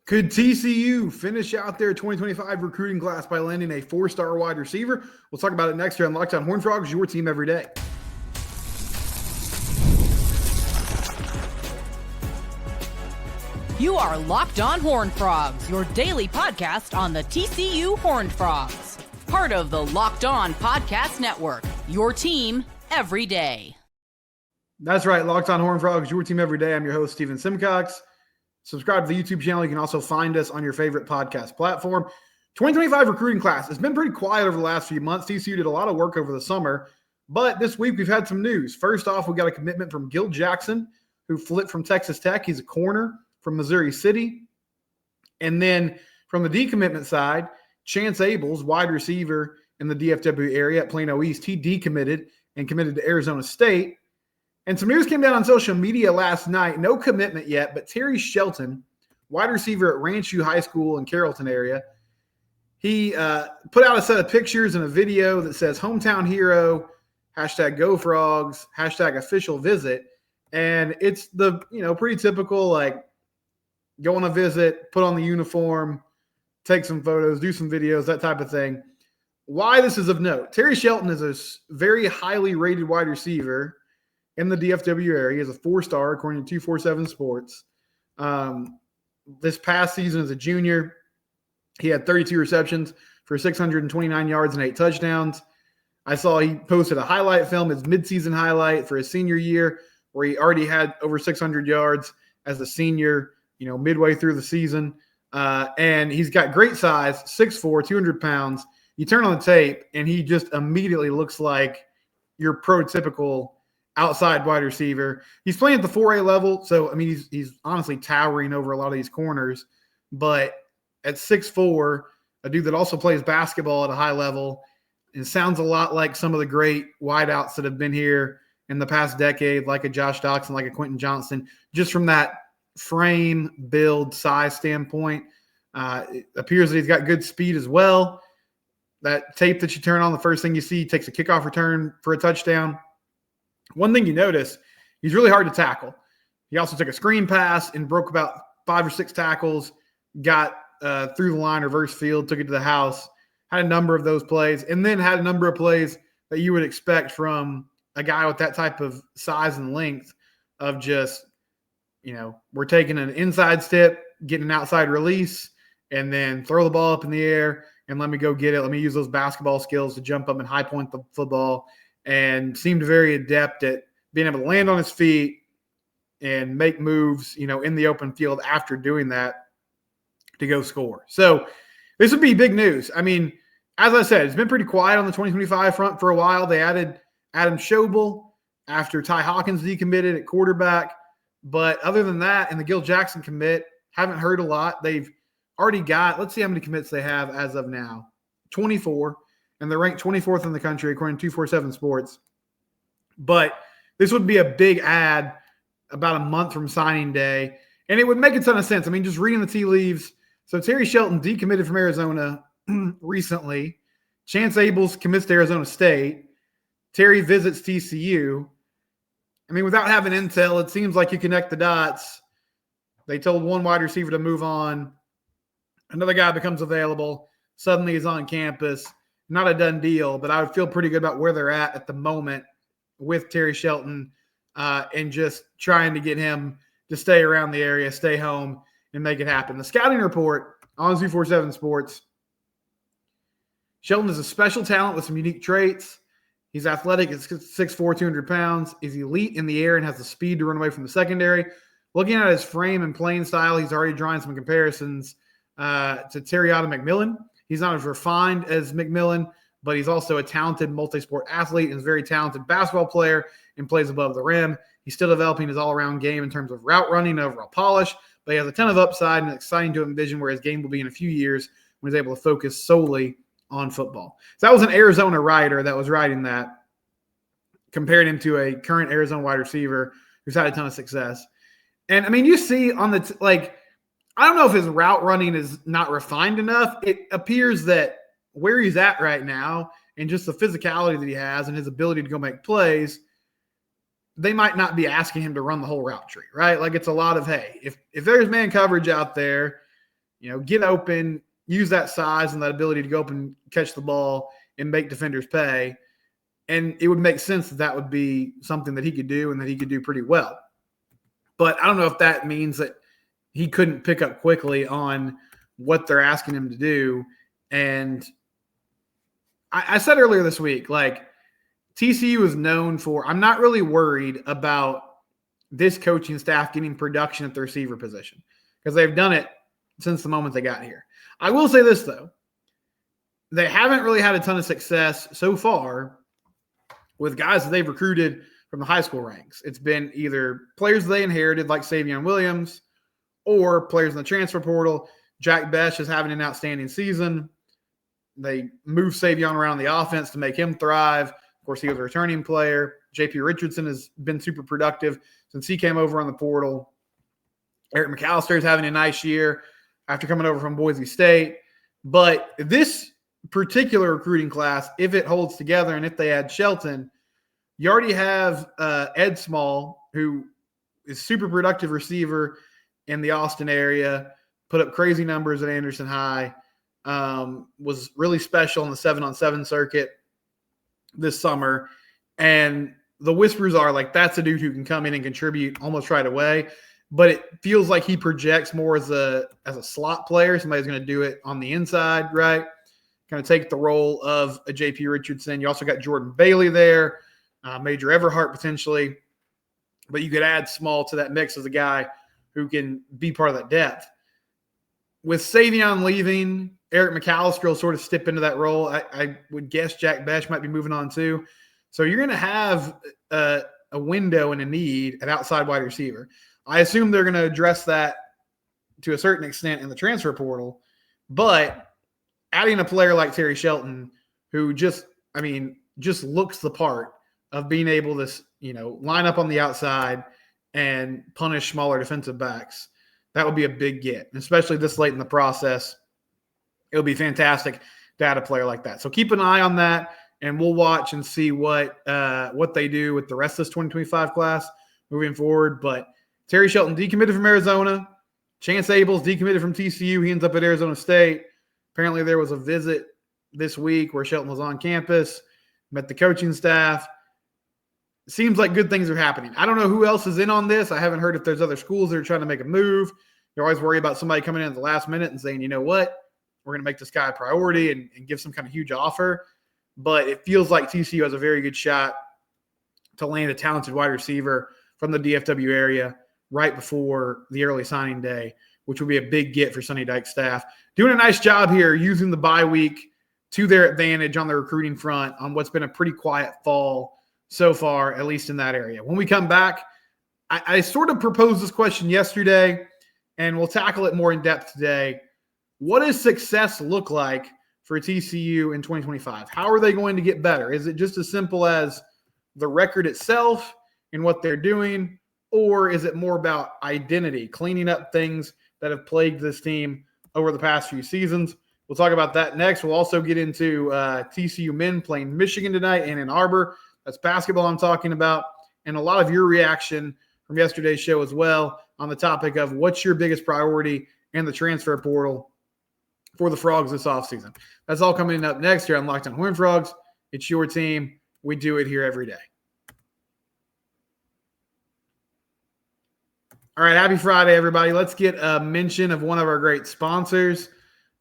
Could TCU finish out their 2025 recruiting class by landing a 4-star wide receiver? We'll talk about it next year on Locked On Horned Frogs, your team every day. You are Locked On Horned Frogs, your daily podcast on the TCU Horned Frogs. Part of the Locked On Podcast Network, your team every day. That's right, Locked On Horned Frogs, your team every day. I'm your host, Steven Simcox. Subscribe to the YouTube channel. You can also find us on your favorite podcast platform. 2025 recruiting class has been pretty quiet over the last few months. TCU did a lot of work over the summer, but this week we've had some news. First off, we got a commitment from Gil Jackson, who flipped from Texas Tech. He's a corner from Missouri City. And then from the decommitment side, Chance Abels, wide receiver in the DFW area at Plano East, he decommitted and committed to Arizona State. And some news came down on social media last night. No commitment yet, but Terry Shelton, wide receiver at Rancho High School in Carrollton area, he put out a set of pictures and a video that says hometown hero, hashtag go frogs, hashtag official visit. And it's the, pretty typical, like, go on a visit, put on the uniform, take some photos, do some videos, that type of thing. Why this is of note. Terry Shelton is a very highly rated wide receiver in the DFW area. He is a 4-star according to 247 Sports. This past season as a junior, he had 32 receptions for 629 yards and 8 touchdowns. I saw he posted a highlight film, his midseason highlight for his senior year, where he already had over 600 yards as a senior, midway through the season. And he's got great size, 6'4", 200 pounds. You turn on the tape, and he just immediately looks like your prototypical outside wide receiver. He's playing at the 4A level, so, he's honestly towering over a lot of these corners. But at 6'4", a dude that also plays basketball at a high level, it sounds a lot like some of the great wideouts that have been here in the past decade, like a Josh Doxson, like a Quentin Johnston, just from that frame, build, size standpoint. It appears that he's got good speed as well. That tape that you turn on, the first thing you see, takes a kickoff return for a touchdown. One thing you notice, he's really hard to tackle. He also took a screen pass and broke about 5 or 6 tackles, got through the line, reverse field, took it to the house, had a number of those plays, and then had a number of plays that you would expect from a guy with that type of size and length of just, we're taking an inside step, getting an outside release, and then throw the ball up in the air and let me go get it. Let me use those basketball skills to jump up and high point the football, and seemed very adept at being able to land on his feet and make moves, in the open field after doing that to go score. So this would be big news. As I said, it's been pretty quiet on the 2025 front for a while. They added Adam Schobel after Ty Hawkins decommitted at quarterback. But other than that, and the Gil Jackson commit, haven't heard a lot. They've already got, let's see how many commits they have as of now, 24. And they're ranked 24th in the country according to 247 Sports. But this would be a big add about a month from signing day. And it would make a ton of sense. Just reading the tea leaves. So Terry Shelton decommitted from Arizona recently. Chance Abels commits to Arizona State. Terry visits TCU. Without having intel, it seems like you connect the dots. They told one wide receiver to move on. Another guy becomes available. Suddenly he's on campus. Not a done deal, but I would feel pretty good about where they're at the moment with Terry Shelton and just trying to get him to stay around the area, stay home, and make it happen. The scouting report on 247 Sports, Shelton is a special talent with some unique traits. He's athletic, is 6'4", 200 pounds, is elite in the air and has the speed to run away from the secondary. Looking at his frame and playing style, he's already drawing some comparisons to Terriota McMillan. He's not as refined as McMillan, but he's also a talented multi-sport athlete and is a very talented basketball player and plays above the rim. He's still developing his all-around game in terms of route running and overall polish, but he has a ton of upside and it's exciting to envision where his game will be in a few years when he's able to focus solely on football. So that was an Arizona writer that was writing that, comparing him to a current Arizona wide receiver who's had a ton of success. And you see on the I don't know if his route running is not refined enough. It appears that where he's at right now and just the physicality that he has and his ability to go make plays, they might not be asking him to run the whole route tree, right? Like, it's a lot of, hey, if there's man coverage out there, get open, use that size and that ability to go up and catch the ball and make defenders pay. And it would make sense that would be something that he could do and that he could do pretty well. But I don't know if that means that he couldn't pick up quickly on what they're asking him to do. And I said earlier this week, TCU is known for – I'm not really worried about this coaching staff getting production at the receiver position because they've done it since the moment they got here. I will say this, though. They haven't really had a ton of success so far with guys that they've recruited from the high school ranks. It's been either players they inherited like Savion Williams or players in the transfer portal. Jack Besh is having an outstanding season. They move Savion around the offense to make him thrive. Of course, he was a returning player. J.P. Richardson has been super productive since he came over on the portal. Eric McAllister is having a nice year after coming over from Boise State. But this particular recruiting class, if it holds together and if they add Shelton, you already have Ed Small, who is super productive receiver in the Austin area, put up crazy numbers at Anderson High, was really special in the 7-on-7 circuit this summer. And the whispers are that's a dude who can come in and contribute almost right away. But it feels like he projects more as a slot player. Somebody's going to do it on the inside, right? Kind of take the role of a J.P. Richardson. You also got Jordan Bailey there, Major Everhart potentially. But you could add Small to that mix as a guy who can be part of that depth. With Savion leaving, Eric McAllister will sort of step into that role. I would guess Jack Besh might be moving on too. So you're going to have a window and a need at outside wide receiver. I assume they're going to address that to a certain extent in the transfer portal. But adding a player like Terry Shelton, who just looks the part of being able to, line up on the outside and punish smaller defensive backs, that would be a big get, and especially this late in the process. It would be fantastic to add a player like that. So keep an eye on that, and we'll watch and see what they do with the rest of this 2025 class moving forward. But Terry Shelton decommitted from Arizona. Chance Abels decommitted from TCU. He ends up at Arizona State. Apparently there was a visit this week where Shelton was on campus, met the coaching staff. Seems like good things are happening. I don't know who else is in on this. I haven't heard if there's other schools that are trying to make a move. You always worry about somebody coming in at the last minute and saying, you know what, we're going to make this guy a priority and give some kind of huge offer. But it feels like TCU has a very good shot to land a talented wide receiver from the DFW area right before the early signing day, which would be a big get for Sonny Dykes staff. Doing a nice job here using the bye week to their advantage on the recruiting front on what's been a pretty quiet fall so far, at least in that area. When we come back, I sort of proposed this question yesterday, and we'll tackle it more in depth today. What does success look like for TCU in 2025? How are they going to get better? Is it just as simple as the record itself and what they're doing, or is it more about identity, cleaning up things that have plagued this team over the past few seasons? We'll talk about that next. We'll also get into TCU men playing Michigan tonight and Ann Arbor. That's basketball I'm talking about, and a lot of your reaction from yesterday's show as well on the topic of what's your biggest priority in the transfer portal for the Frogs this offseason. That's all coming up next here on Locked On Horned Frogs. It's your team. We do it here every day. All right, happy Friday, everybody. Let's get a mention of one of our great sponsors.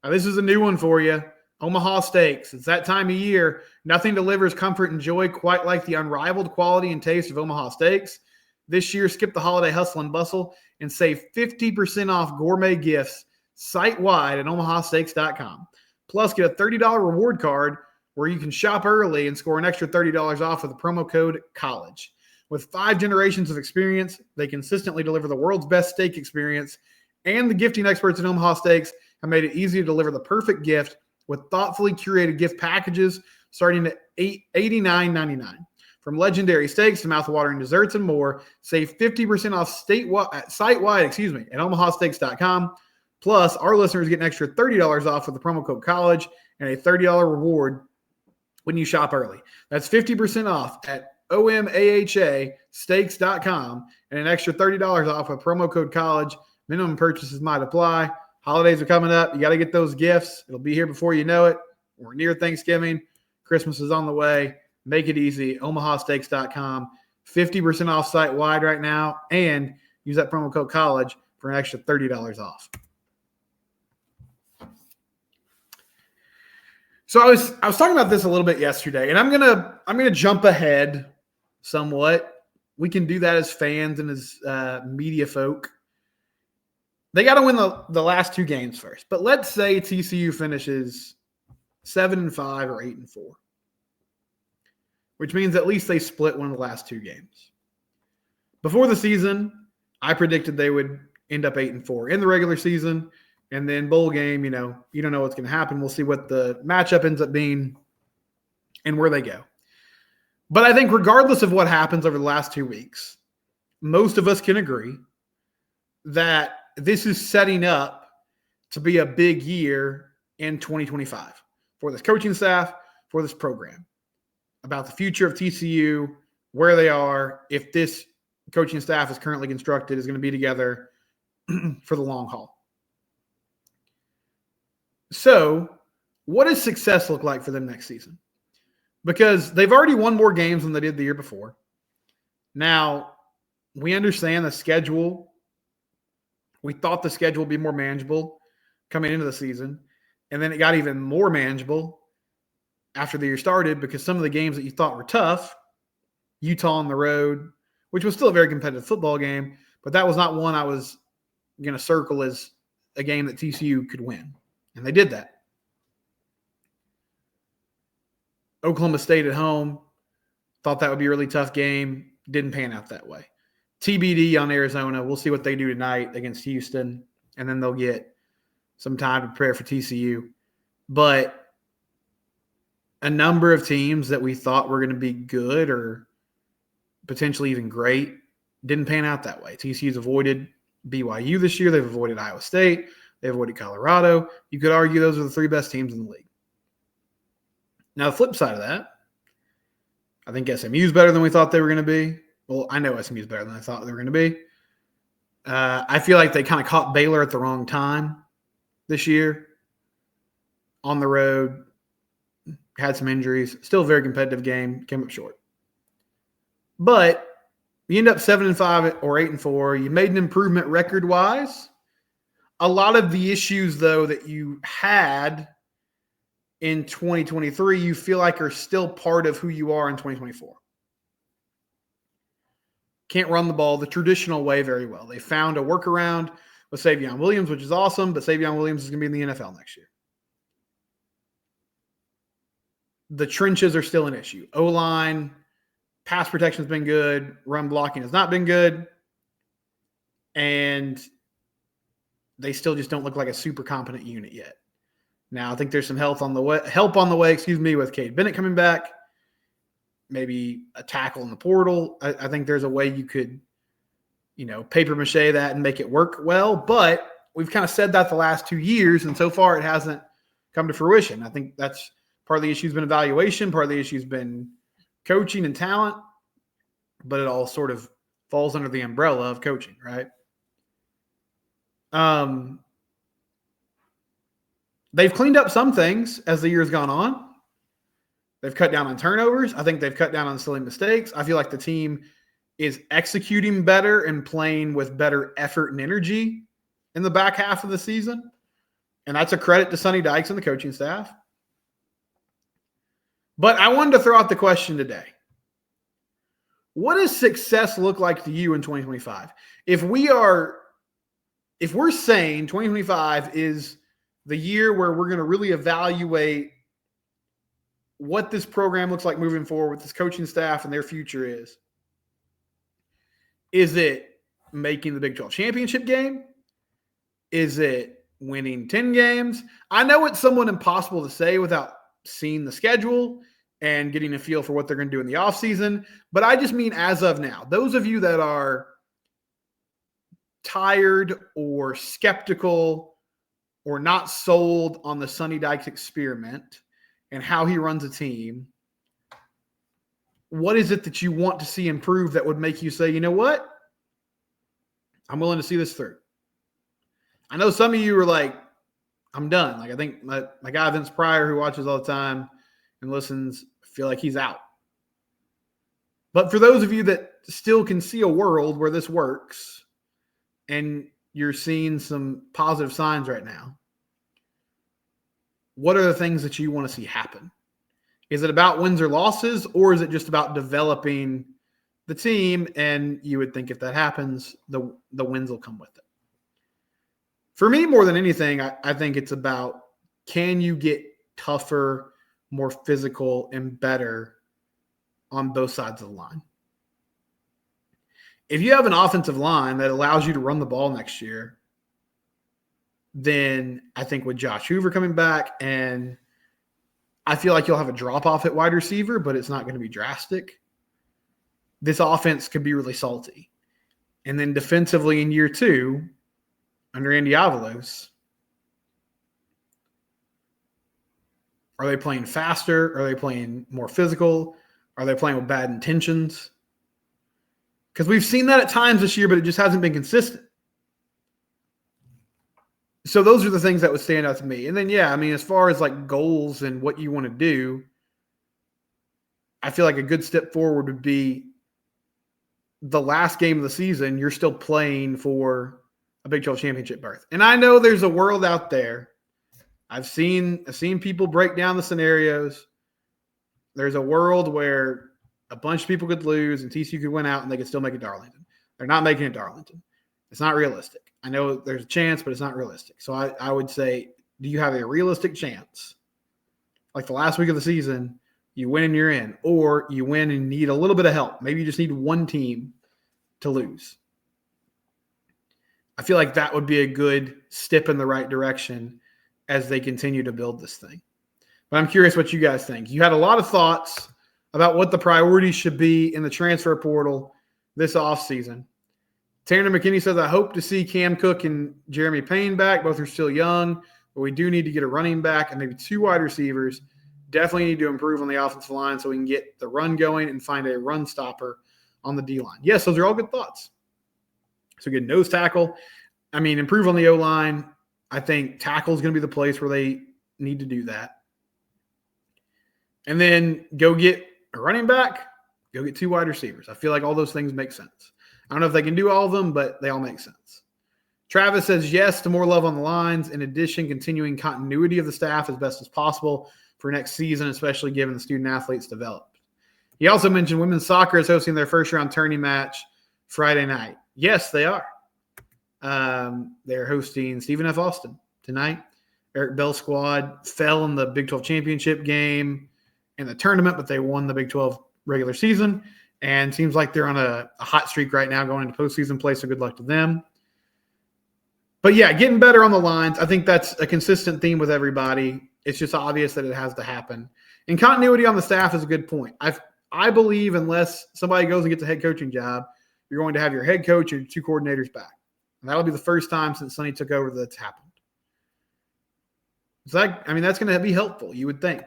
Now, this is a new one for you, Omaha Steaks. It's that time of year. Nothing delivers comfort and joy quite like the unrivaled quality and taste of Omaha Steaks. This year, skip the holiday hustle and bustle and save 50% off gourmet gifts site-wide at omahasteaks.com. Plus, get a $30 reward card where you can shop early and score an extra $30 off with the promo code COLLEGE. With 5 generations of experience, they consistently deliver the world's best steak experience, and the gifting experts at Omaha Steaks have made it easy to deliver the perfect gift with thoughtfully curated gift packages starting at $89.99. From legendary steaks to mouthwatering desserts and more, save 50% off site-wide at omahasteaks.com. Plus, our listeners get an extra $30 off with the promo code COLLEGE and a $30 reward when you shop early. That's 50% off at omahasteaks.com and an extra $30 off with promo code COLLEGE. Minimum purchases might apply. Holidays are coming up. You got to get those gifts. It'll be here before you know it. We're near Thanksgiving. Christmas is on the way. Make it easy. OmahaSteaks.com. 50% off site-wide right now. And use that promo code COLLEGE for an extra $30 off. So I was talking about this a little bit yesterday, and I'm gonna jump ahead somewhat. We can do that as fans and as media folk. They got to win the last two games first. But let's say TCU finishes 7-5 or 8-4, which means at least they split one of the last two games. Before the season, I predicted they would end up 8-4 in the regular season, and then bowl game. You don't know what's going to happen. We'll see what the matchup ends up being and where they go. But I think regardless of what happens over the last 2 weeks, most of us can agree that this is setting up to be a big year in 2025 for this coaching staff, for this program, about the future of TCU, where they are, if this coaching staff is currently constructed, is going to be together for the long haul. So what does success look like for them next season? Because they've already won more games than they did the year before. Now, we understand the schedule. We thought the schedule would be more manageable coming into the season, and then it got even more manageable after the year started because some of the games that you thought were tough, Utah on the road, which was still a very competitive football game, but that was not one I was going to circle as a game that TCU could win, and they did that. Oklahoma State at home, thought that would be a really tough game, didn't pan out that way. TBD on Arizona. We'll see what they do tonight against Houston, and then they'll get some time to prepare for TCU. But a number of teams that we thought were going to be good or potentially even great didn't pan out that way. TCU's avoided BYU this year. They've avoided Iowa State. They've avoided Colorado. You could argue those are the three best teams in the league. Now, the flip side of that, I think SMU's better than we thought they were going to be. Well, I know SMU's better than I thought they were going to be. I feel like they kind of caught Baylor at the wrong time this year. On the road, had some injuries. Still a very competitive game. Came up short. But you end up 7-5 or 8-4. You made an improvement record-wise. A lot of the issues, though, that you had in 2023, you feel like are still part of who you are in 2024. Can't run the ball the traditional way very well. They found a workaround with Savion Williams, which is awesome, but Savion Williams is going to be in the NFL next year. The trenches are still an issue. O-line, pass protection has been good. Run blocking has not been good. And they still just don't look like a super competent unit yet. Now, I think there's some help on the way, with Cade Bennett coming back. Maybe a tackle in the portal. I think there's a way you could, paper mache that and make it work well. But we've kind of said that the last 2 years, and so far it hasn't come to fruition. I think that's part of the issue has been evaluation. Part of the issue has been coaching and talent. But it all sort of falls under the umbrella of coaching, right? They've cleaned up some things as the year has gone on. They've cut down on turnovers. I think they've cut down on silly mistakes. I feel like the team is executing better and playing with better effort and energy in the back half of the season. And that's a credit to Sonny Dykes and the coaching staff. But I wanted to throw out the question today. What does success look like to you in 2025? If we're saying 2025 is the year where we're going to really evaluate what this program looks like moving forward with this coaching staff and their future is it making the Big 12 championship game? Is it winning 10 games? I know it's somewhat impossible to say without seeing the schedule and getting a feel for what they're going to do in the offseason, but I just mean as of now, those of you that are tired or skeptical or not sold on the Sonny Dykes experiment and how he runs a team, what is it that you want to see improve that would make you say, you know what? I'm willing to see this through. I know some of you are like, I'm done. Like, I think my guy Vince Pryor, who watches all the time and listens, feel like he's out. But for those of you that still can see a world where this works and you're seeing some positive signs right now, what are the things that you want to see happen? Is it about wins or losses, or is it just about developing the team? And you would think if that happens, the wins will come with it. For me, more than anything, I think it's about, can you get tougher, more physical, and better on both sides of the line? If you have an offensive line that allows you to run the ball next year, then I think with Josh Hoover coming back, and I feel like you'll have a drop-off at wide receiver, but it's not going to be drastic. This offense could be really salty. And then defensively in year 2, under Andy Avalos, are they playing faster? Are they playing more physical? Are they playing with bad intentions? Because we've seen that at times this year, but it just hasn't been consistent. So those are the things that would stand out to me. And then, yeah, I mean, as far as like goals and what you want to do, I feel like a good step forward would be the last game of the season, you're still playing for a Big 12 championship berth. And I know there's a world out there. I've seen people break down the scenarios. There's a world where a bunch of people could lose and TCU could win out and they could still make it to Darlington. They're not making it to Darlington. It's not realistic. I know there's a chance, but it's not realistic. So I would say, do you have a realistic chance? Like the last week of the season, you win and you're in, or you win and need a little bit of help. Maybe you just need one team to lose. I feel like that would be a good step in the right direction as they continue to build this thing. But I'm curious what you guys think. You had a lot of thoughts about what the priorities should be in the transfer portal this offseason. Tanner McKinney says, I hope to see Cam Cook and Jeremy Payne back. Both are still young, but we do need to get a running back and maybe 2 wide receivers. Definitely need to improve on the offensive line so we can get the run going and find a run stopper on the D-line. Yes, those are all good thoughts. So get nose tackle. I mean, improve on the O-line. I think tackle is going to be the place where they need to do that. And then go get a running back, go get 2 wide receivers. I feel like all those things make sense. I don't know if they can do all of them, but they all make sense. Travis says yes to more love on the lines. In addition, continuing continuity of the staff as best as possible for next season, especially given the student athletes developed. He also mentioned women's soccer is hosting their first-round tourney match Friday night. Yes, they are. They're hosting Stephen F. Austin tonight. Eric Bell's squad fell in the Big 12 championship game in the tournament, but they won the Big 12 regular season. And seems like they're on a hot streak right now going into postseason play, so good luck to them. But, yeah, getting better on the lines. I think that's a consistent theme with everybody. It's just obvious that it has to happen. And continuity on the staff is a good point. I believe unless somebody goes and gets a head coaching job, you're going to have your head coach and 2 coordinators back. And that'll be the first time since Sonny took over that's happened. So that's going to be helpful, you would think.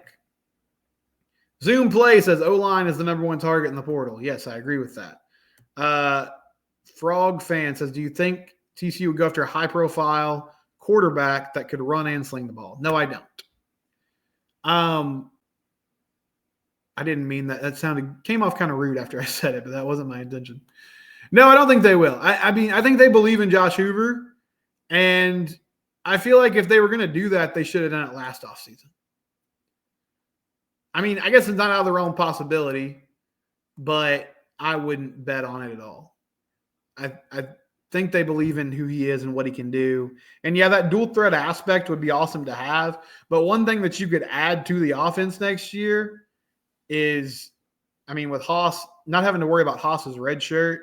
Zoom Play says O-line is the number 1 target in the portal. Yes, I agree with that. Frog Fan says, do you think TCU would go after a high-profile quarterback that could run and sling the ball? No, I don't. I didn't mean that. That came off kind of rude after I said it, but that wasn't my intention. No, I don't think they will. I mean, I think they believe in Josh Hoover, and I feel like if they were going to do that, they should have done it last offseason. I mean, I guess it's not out of the realm possibility, but I wouldn't bet on it at all. I think they believe in who he is and what he can do. And, yeah, that dual threat aspect would be awesome to have. But one thing that you could add to the offense next year is, I mean, with Haas, not having to worry about Haas's red shirt,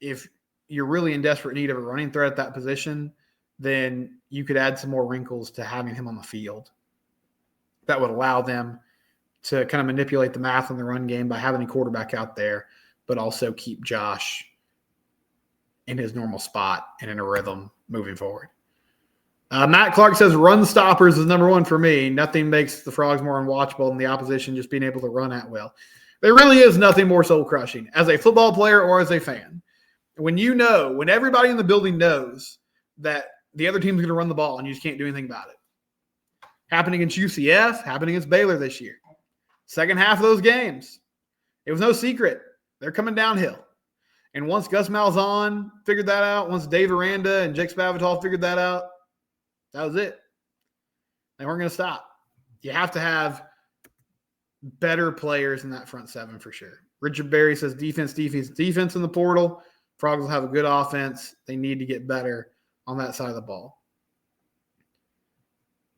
if you're really in desperate need of a running threat at that position, then you could add some more wrinkles to having him on the field. That would allow them to kind of manipulate the math in the run game by having a quarterback out there, but also keep Josh in his normal spot and in a rhythm moving forward. Matt Clark says run stoppers is number 1 for me. Nothing makes the Frogs more unwatchable than the opposition just being able to run at will. There really is nothing more soul-crushing as a football player or as a fan. When everybody in the building knows that the other team's going to run the ball and you just can't do anything about it. Happened against UCF, happened against Baylor this year. Second half of those games, it was no secret. They're coming downhill. And once Gus Malzahn figured that out, once Dave Aranda and Jake Spavital figured that out, that was it. They weren't going to stop. You have to have better players in that front seven for sure. Richard Berry says defense in the portal. Frogs will have a good offense. They need to get better on that side of the ball.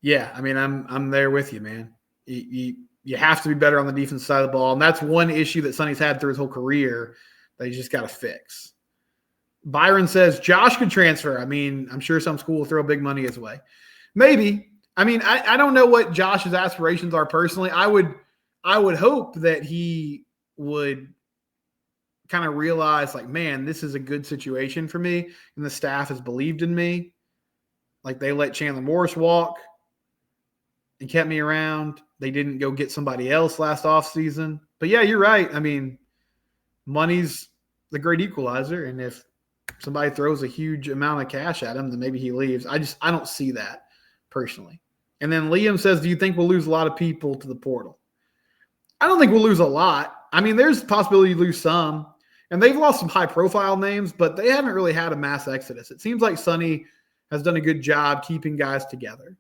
Yeah, I mean, I'm there with you, man. You have to be better on the defense side of the ball, and that's one issue that Sonny's had through his whole career that he's just got to fix. Byron says Josh could transfer. I mean, I'm sure some school will throw big money his way. Maybe. I mean, I don't know what Josh's aspirations are personally. I would hope that he would kind of realize, like, man, this is a good situation for me, and the staff has believed in me. Like, they let Chandler Morris walk and kept me around. They didn't go get somebody else last offseason. But, yeah, you're right. I mean, money's the great equalizer, and if somebody throws a huge amount of cash at him, then maybe he leaves. I don't see that personally. And then Liam says, do you think we'll lose a lot of people to the portal? I don't think we'll lose a lot. I mean, there's a possibility you lose some. And they've lost some high-profile names, but they haven't really had a mass exodus. It seems like Sonny has done a good job keeping guys together.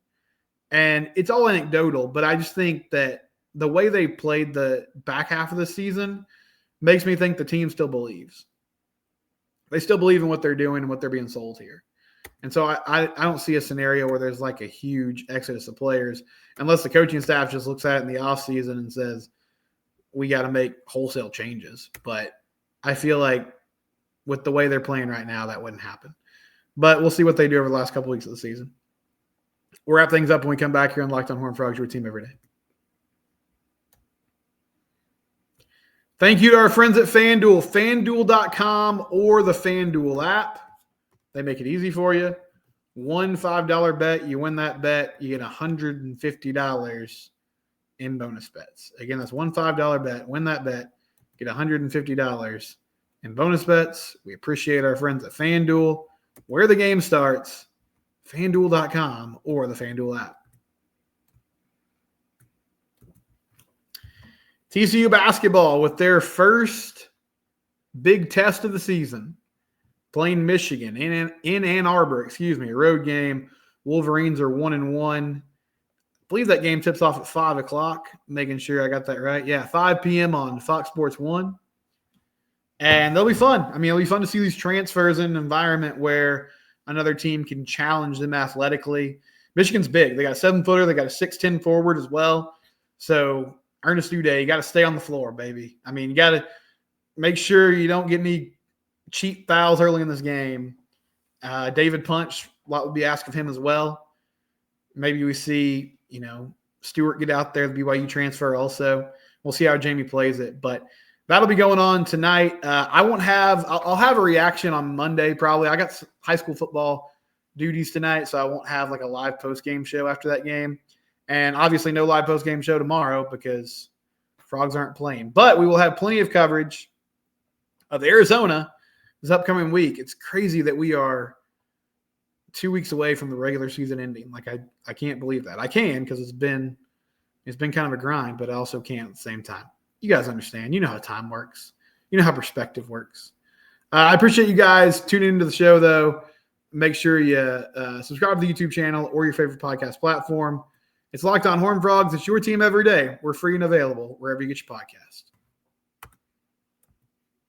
And it's all anecdotal, but I just think that the way they played the back half of the season makes me think the team still believes. They still believe in what they're doing and what they're being sold here. And so I don't see a scenario where there's like a huge exodus of players unless the coaching staff just looks at it in the offseason and says, we got to make wholesale changes. But I feel like with the way they're playing right now, that wouldn't happen. But we'll see what they do over the last couple weeks of the season. We'll wrap things up when we come back here on Locked on Horned Frogs, your team every day. Thank you to our friends at FanDuel, FanDuel.com or the FanDuel app. They make it easy for you. One $5 bet, you win that bet, you get $150 in bonus bets. Again, that's one $5 bet. Win that bet, get $150 in bonus bets. We appreciate our friends at FanDuel. Where the game starts, FanDuel.com or the FanDuel app. TCU basketball with their first big test of the season, playing Michigan in Ann Arbor, a road game. Wolverines are 1-1. I believe that game tips off at 5 o'clock, making sure I got that right. Yeah, 5 p.m. on Fox Sports 1. And they'll be fun. I mean, it'll be fun to see these transfers in an environment where another team can challenge them athletically. Michigan's big. They got a 7-footer. They got a 6'10" forward as well. So Ernest Uday, you got to stay on the floor, baby. I mean, you got to make sure you don't get any cheap fouls early in this game. David Punch, a lot would be asked of him as well. Maybe we see, Stewart get out there, the BYU transfer also. We'll see how Jamie plays it. But that'll be going on tonight. I'll have a reaction on Monday probably. I got high school football duties tonight, so I won't have like a live post-game show after that game. And obviously no live post-game show tomorrow because Frogs aren't playing. But we will have plenty of coverage of Arizona this upcoming week. It's crazy that we are 2 weeks away from the regular season ending. Like I can't believe that. I can because it's been kind of a grind, but I also can't at the same time. You guys understand. You know how time works. You know how perspective works. I appreciate you guys tuning into the show, though. Make sure you subscribe to the YouTube channel or your favorite podcast platform. It's Locked on Horned Frogs. It's your team every day. We're free and available wherever you get your podcast.